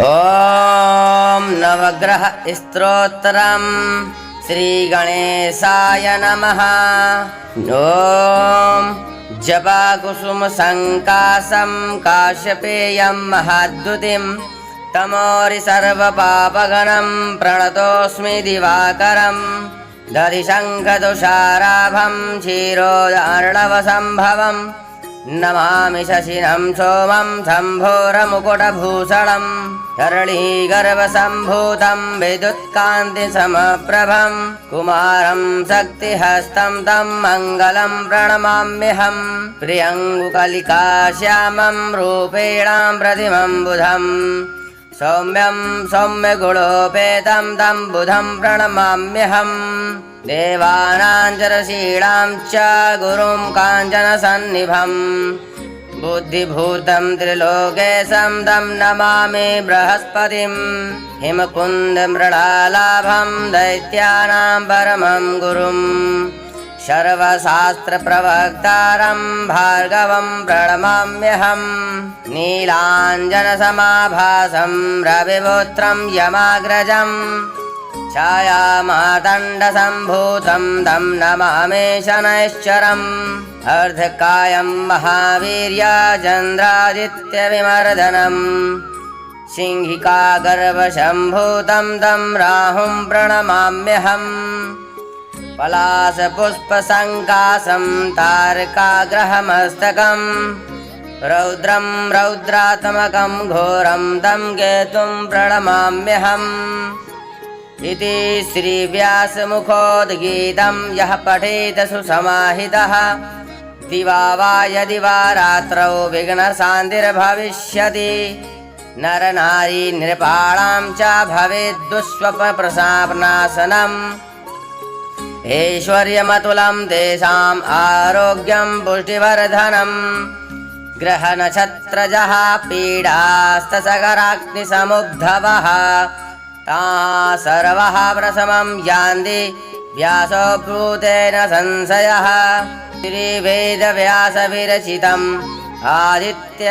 ॐ नवग्रह स्तोत्रम् श्रीगणेशाय नमः। ॐ जपाकुसुमसङ्काशं काश्यपेयं महाद्युतिं तमोरि सर्वपापगणं प्रणतोऽस्मि दिवाकरं दधिशङ्खतुषाराभं क्षीरोदार्णवसम्भवम् नमामि शशिनं सोमं शम्भोरमुकुटभूषणं धरणीगर्भसम्भूतं विद्युत्कान्तिसमप्रभं कुमारं शक्तिहस्तं तं मङ्गलं प्रणमाम्यहं प्रियङ्गुकलिकाश्यामं रूपेणां प्रतिमं बुधं सौम्यं सौम्यगुणोपेतं तं बुधं प्रणमाम्यहं देवानाञ्जरशीलां च गुरुं काञ्चनसन्निभं बुद्धिभूतं त्रिलोकेशं तं नमामि बृहस्पतिं हिमकुन्दमृडालाभं दैत्यानां परमं गुरुं सर्वशास्त्रप्रवक्तारं भार्गवं प्रणमाम्यहं नीलाञ्जनसमाभासं रविपुत्रं यमाग्रजं छायामातण्डसम्भूतं तं नमामि शनैश्चरम् अर्धकायं महावीर्यचन्द्रादित्यविमर्दनम् सिंहिकागर्भसम्भूतं तं राहुं प्रणमाम्यहं पलाशपुष्पसङ्काशं तारकाग्रहमस्तकं रौद्रं रौद्रात्मकं घोरं तं केतुं प्रणमाम्यहम् इति श्रीव्यासमुखोद्गीतं यः पठेत सुसमाहितः दिवा वा यदि वा रात्रौ विघ्नशान्तिर्भविष्यति नरनारी नृपाणां च भवेद्दुःस्वप्नप्रशापनाशनम् ऐश्वर्यमतुलं तेषाम् आरोग्यं पुष्टिवर्धनम् ग्रहनक्षत्रजः पीडास्तसगराग्निसमुद्भवः ता सर्वः प्रशमं यान्ति व्यासो ब्रूतेन संशयः श्रीवेदव्यासविरचितम् आदित्य